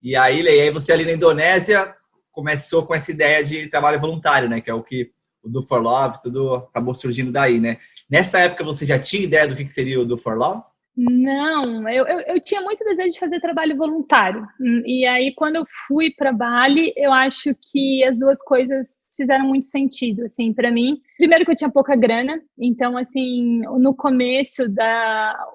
E aí, Lei, aí você ali na Indonésia começou com essa ideia de trabalho voluntário, né? Que é o que o Do For Love, tudo acabou surgindo daí, né? Nessa época você já tinha ideia do que seria o Do For Love? Não, eu tinha muito desejo de fazer trabalho voluntário. E aí, quando eu fui para Bali, eu acho que as duas coisas fizeram muito sentido, assim, para mim. Primeiro que eu tinha pouca grana, então, assim, no começo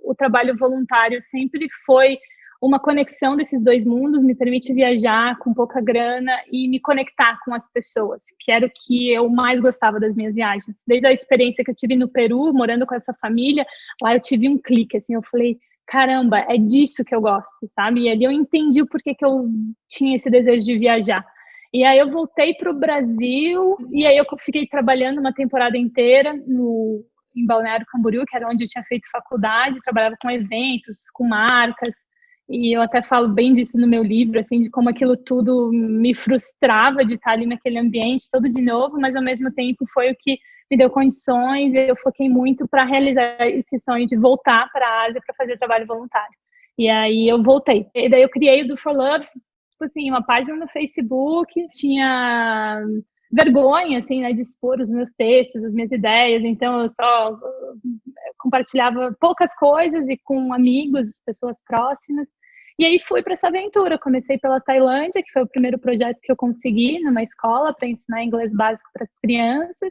o trabalho voluntário sempre foi uma conexão desses dois mundos, me permite viajar com pouca grana e me conectar com as pessoas, que era o que eu mais gostava das minhas viagens. Desde a experiência que eu tive no Peru, morando com essa família, lá eu tive um clique, assim, eu falei, caramba, é disso que eu gosto, sabe? E ali eu entendi o porquê que eu tinha esse desejo de viajar. E aí eu voltei para o Brasil, e aí eu fiquei trabalhando uma temporada inteira em Balneário Camboriú, que era onde eu tinha feito faculdade, trabalhava com eventos, com marcas, e eu até falo bem disso no meu livro, assim, de como aquilo tudo me frustrava de estar ali naquele ambiente todo de novo, mas ao mesmo tempo foi o que me deu condições, e eu foquei muito para realizar esse sonho de voltar para a Ásia para fazer trabalho voluntário. E aí eu voltei. E daí eu criei o Do For Love, tipo assim, uma página no Facebook, tinha vergonha, assim, né, de expor os meus textos, as minhas ideias, então eu só compartilhava poucas coisas e com amigos, pessoas próximas. E aí fui para essa aventura. Comecei pela Tailândia, que foi o primeiro projeto que eu consegui numa escola para ensinar inglês básico para as crianças.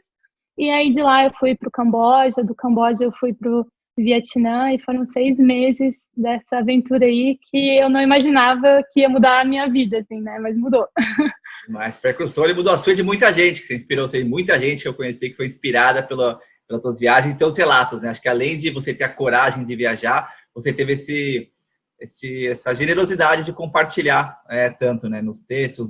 E aí de lá eu fui para o Camboja, do Camboja eu fui para o Vietnã, e foram 6 meses dessa aventura aí que eu não imaginava que ia mudar a minha vida, assim, né? Mas mudou. Mas precursor, ele mudou a sua de muita gente, que você inspirou, muita gente que eu conheci que foi inspirada pelas suas viagens e teus relatos, né? Acho que além de você ter a coragem de viajar, você teve essa generosidade de compartilhar tanto, né, nos textos,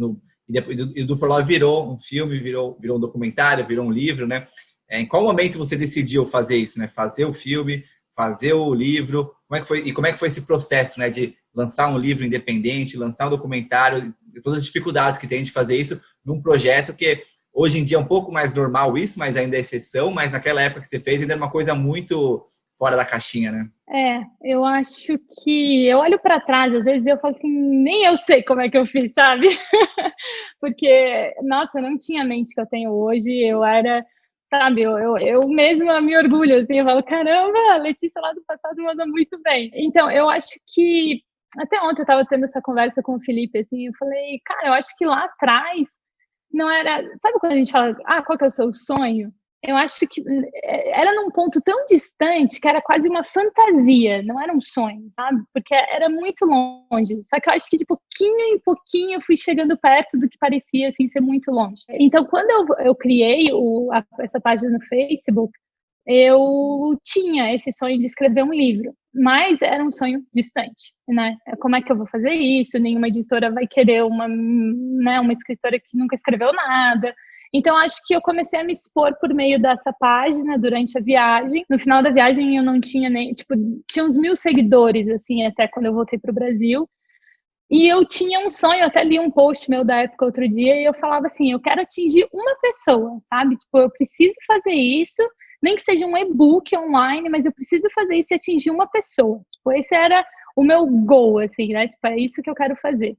e do For Love virou um filme, virou um documentário, virou um livro, né? Em qual momento você decidiu fazer isso, né? Fazer o filme, fazer o livro, como é que foi esse processo, né, de lançar um livro independente, lançar um documentário, todas as dificuldades que tem de fazer isso num projeto que hoje em dia é um pouco mais normal isso, mas ainda é exceção, mas naquela época que você fez ainda era uma coisa muito fora da caixinha, né? Eu acho que eu olho para trás, às vezes eu falo assim, nem eu sei como é que eu fiz, sabe? Porque, nossa, eu não tinha a mente que eu tenho hoje, eu era, sabe, eu mesma me orgulho, assim, eu falo, caramba, a Letícia lá do passado manda muito bem. Então, eu acho que, até ontem eu estava tendo essa conversa com o Felipe, assim, eu falei, cara, eu acho que lá atrás não era, sabe quando a gente fala, qual que é o seu sonho? Eu acho que era num ponto tão distante que era quase uma fantasia, não era um sonho, sabe? Porque era muito longe. Só que eu acho que de pouquinho em pouquinho eu fui chegando perto do que parecia assim ser muito longe. Então, quando eu criei essa página no Facebook, eu tinha esse sonho de escrever um livro, mas era um sonho distante, né? Como é que eu vou fazer isso? Nenhuma editora vai querer uma escritora que nunca escreveu nada. Então, acho que eu comecei a me expor por meio dessa página durante a viagem. No final da viagem, eu não tinha nem... Tipo, tinha uns 1.000 seguidores, assim, até quando eu voltei para o Brasil. E eu tinha um sonho, até li um post meu da época outro dia, e eu falava assim, eu quero atingir uma pessoa, sabe? Tipo, eu preciso fazer isso, nem que seja um e-book online, mas eu preciso fazer isso e atingir uma pessoa. Tipo, esse era o meu goal, assim, né? Tipo, é isso que eu quero fazer.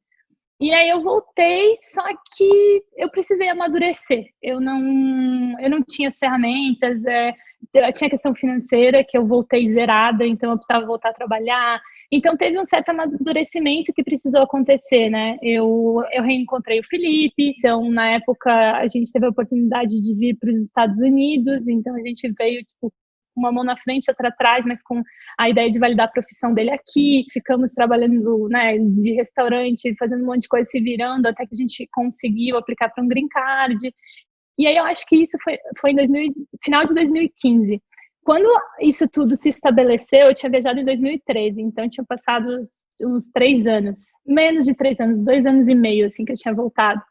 E aí eu voltei, só que eu precisei amadurecer. Eu não tinha as ferramentas, eu tinha a questão financeira, que eu voltei zerada, então eu precisava voltar a trabalhar. Então teve um certo amadurecimento que precisou acontecer, né? Eu reencontrei o Felipe, então na época a gente teve a oportunidade de vir para os Estados Unidos, então a gente veio, tipo, uma mão na frente, outra atrás, mas com a ideia de validar a profissão dele aqui. Ficamos trabalhando, né, de restaurante, fazendo um monte de coisa, se virando, até que a gente conseguiu aplicar para um green card. E aí eu acho que isso foi em final de 2015. Quando isso tudo se estabeleceu, eu tinha viajado em 2013, então tinha passado uns 3 anos, menos de 3 anos, 2 anos e meio, assim, que eu tinha voltado.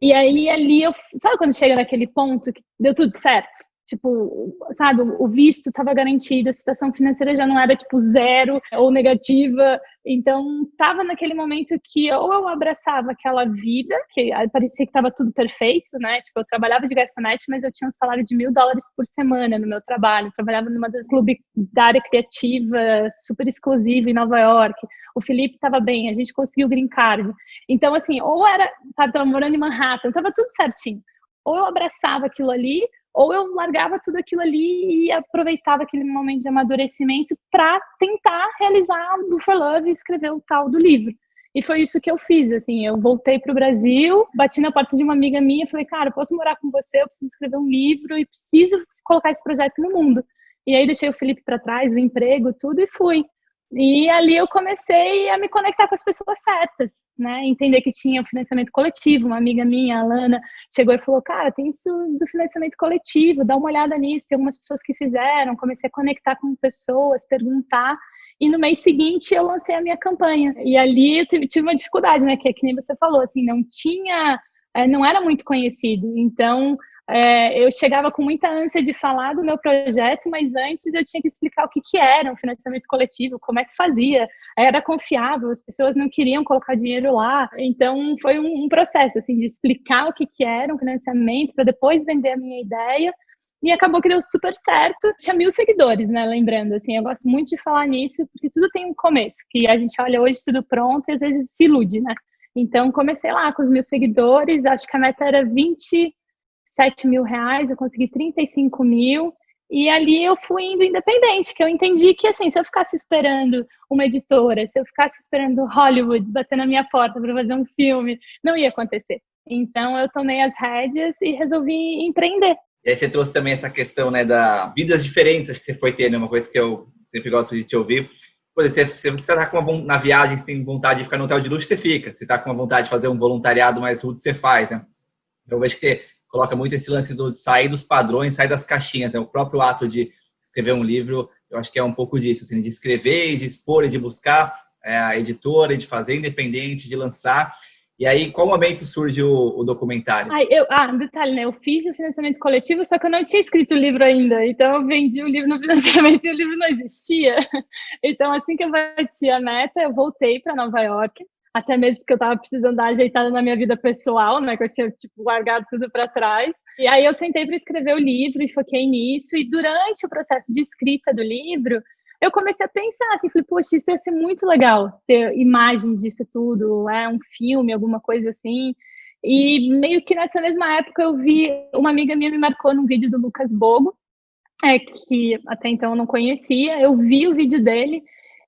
E aí ali, sabe quando chega naquele ponto que deu tudo certo? tipo, sabe, o visto estava garantido, a situação financeira já não era, tipo, zero ou negativa. Então, estava naquele momento que ou eu abraçava aquela vida, que parecia que estava tudo perfeito, né? Tipo, eu trabalhava de garçonete, mas eu tinha um salário de $1.000 por semana no meu trabalho. Eu trabalhava numa das clubes da área criativa, super exclusiva em Nova York. O Felipe estava bem, a gente conseguiu o green card. Então, assim, ou era, sabe, estava morando em Manhattan, estava tudo certinho. Ou eu abraçava aquilo ali, ou eu largava tudo aquilo ali e aproveitava aquele momento de amadurecimento para tentar realizar Do For Love e escrever o tal do livro. E foi isso que eu fiz, assim, eu voltei para o Brasil, bati na porta de uma amiga minha, falei, cara, eu posso morar com você, eu preciso escrever um livro e preciso colocar esse projeto no mundo. E aí deixei o Felipe para trás, o emprego, tudo, e fui. E ali eu comecei a me conectar com as pessoas certas, né? Entender que tinha o financiamento coletivo. Uma amiga minha, a Alana, chegou e falou, cara, tem isso do financiamento coletivo, dá uma olhada nisso. Tem algumas pessoas que fizeram. Comecei a conectar com pessoas, perguntar. E no mês seguinte eu lancei a minha campanha. E ali eu tive uma dificuldade, né? Que é que nem você falou, assim, não era muito conhecido. Então, eu chegava com muita ânsia de falar do meu projeto, mas antes eu tinha que explicar o que era um financiamento coletivo, como é que fazia, era confiável, as pessoas não queriam colocar dinheiro lá, então foi um processo, assim, de explicar o que era um financiamento, para depois vender a minha ideia, e acabou que deu super certo. Tinha 1.000 seguidores, né, lembrando, assim, eu gosto muito de falar nisso, porque tudo tem um começo, que a gente olha hoje tudo pronto e às vezes se ilude, né. Então, comecei lá com os 1.000 seguidores, acho que a meta era 27 mil reais, eu consegui 35 mil, e ali eu fui indo independente, que eu entendi que, assim, se eu ficasse esperando uma editora, se eu ficasse esperando Hollywood bater na minha porta para fazer um filme, não ia acontecer. Então, eu tomei as rédeas e resolvi empreender. E aí você trouxe também essa questão, né, da vidas diferentes, acho que você foi ter, né, uma coisa que eu sempre gosto de te ouvir. Por exemplo, você está na viagem, você tem vontade de ficar no hotel de luxo, você fica. Você está com vontade de fazer um voluntariado mais rude, você faz, né? Eu vejo que você coloca muito esse lance de sair dos padrões, sair das caixinhas. O próprio ato de escrever um livro, eu acho que é um pouco disso, assim, de escrever, de expor, e de buscar a editora, de fazer independente, de lançar. E aí, qual momento surge o documentário? Detalhe, né? Eu fiz o financiamento coletivo, só que eu não tinha escrito o livro ainda. Então, eu vendi o livro no financiamento e o livro não existia. Então, assim que eu bati a meta, eu voltei para Nova York. Até mesmo porque eu estava precisando dar ajeitada na minha vida pessoal, né? Que eu tinha, tipo, largado tudo para trás. E aí, eu sentei para escrever o livro e foquei nisso. E durante o processo de escrita do livro, eu comecei a pensar, assim, falei, poxa, isso ia ser muito legal, ter imagens disso tudo, um filme, alguma coisa assim. E meio que nessa mesma época eu vi, uma amiga minha me marcou num vídeo do Lucas Bogo, que até então eu não conhecia, eu vi o vídeo dele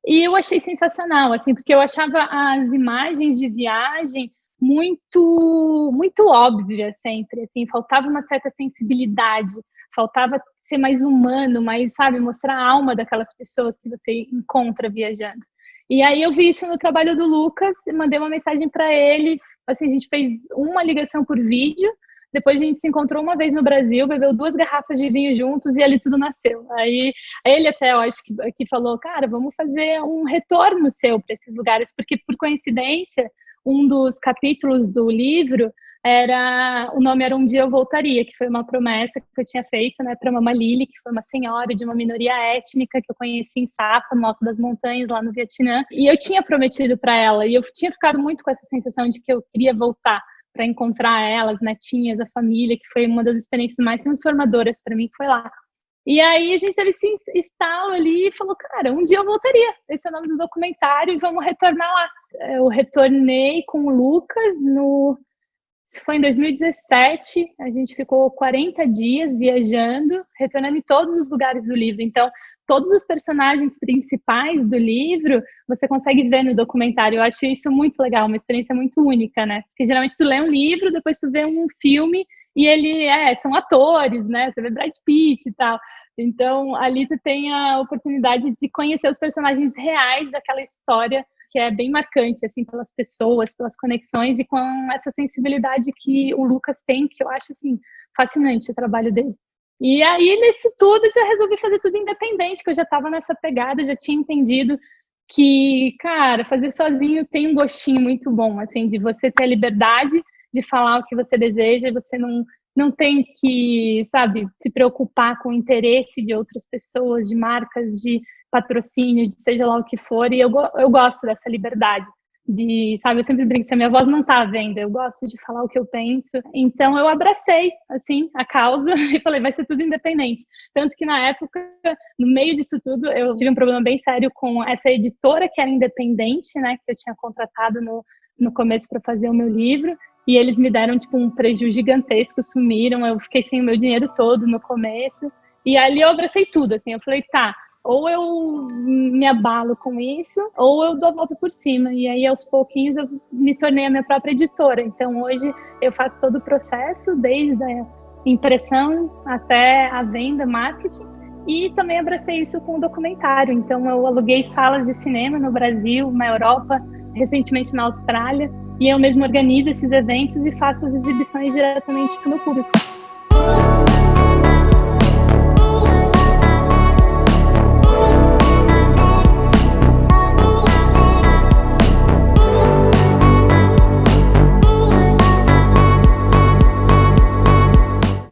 e eu achei sensacional, assim, porque eu achava as imagens de viagem muito, muito óbvias sempre, assim, faltava uma certa sensibilidade, faltava ser mais humano, mais, sabe, mostrar a alma daquelas pessoas que você encontra viajando. E aí eu vi isso no trabalho do Lucas, mandei uma mensagem para ele, assim, a gente fez uma ligação por vídeo, depois a gente se encontrou uma vez no Brasil, bebeu 2 garrafas de vinho juntos e ali tudo nasceu. Aí ele até, eu acho que falou, cara, vamos fazer um retorno seu para esses lugares, porque por coincidência, um dos capítulos do livro o nome era Um Dia Eu Voltaria, que foi uma promessa que eu tinha feito, né, para Mama Lili, que foi uma senhora de uma minoria étnica que eu conheci em Sapa, no alto das montanhas, lá no Vietnã, e eu tinha prometido para ela, e eu tinha ficado muito com essa sensação de que eu queria voltar para encontrar elas, netinhas, a família, que foi uma das experiências mais transformadoras para mim, foi lá. E aí a gente teve esse estalo ali e falou, cara, um dia eu voltaria, esse é o nome do documentário e vamos retornar lá. Eu retornei com o Lucas isso foi em 2017, a gente ficou 40 dias viajando, retornando em todos os lugares do livro. Então, todos os personagens principais do livro, você consegue ver no documentário. Eu acho isso muito legal, uma experiência muito única, né? Porque geralmente tu lê um livro, depois tu vê um filme e são atores, né? Você vê Brad Pitt e tal. Então, ali tu tem a oportunidade de conhecer os personagens reais daquela história, que é bem marcante, assim, pelas pessoas, pelas conexões e com essa sensibilidade que o Lucas tem, que eu acho, assim, fascinante o trabalho dele. E aí, nesse tudo, eu já resolvi fazer tudo independente, que eu já estava nessa pegada, já tinha entendido que, cara, fazer sozinho tem um gostinho muito bom, assim, de você ter a liberdade de falar o que você deseja e você não não tem que, sabe, se preocupar com o interesse de outras pessoas, de marcas, de patrocínio, de seja lá o que for, e eu gosto dessa liberdade. Sabe, eu sempre brinco, se a minha voz não tá à venda, eu gosto de falar o que eu penso. Então eu abracei, assim, a causa e falei, vai ser tudo independente. Tanto que na época, no meio disso tudo, eu tive um problema bem sério com essa editora que era independente, né, que eu tinha contratado no começo para fazer o meu livro, e eles me deram, tipo, um prejuízo gigantesco, sumiram, eu fiquei sem o meu dinheiro todo no começo, e ali eu abracei tudo, assim, eu falei, tá, ou eu me abalo com isso, ou eu dou a volta por cima. E aí, aos pouquinhos, eu me tornei a minha própria editora. Então, hoje, eu faço todo o processo, desde a impressão até a venda, marketing. E também abracei isso com o documentário. Então, eu aluguei salas de cinema no Brasil, na Europa, recentemente na Austrália. E eu mesmo organizo esses eventos e faço as exibições diretamente para o meu público.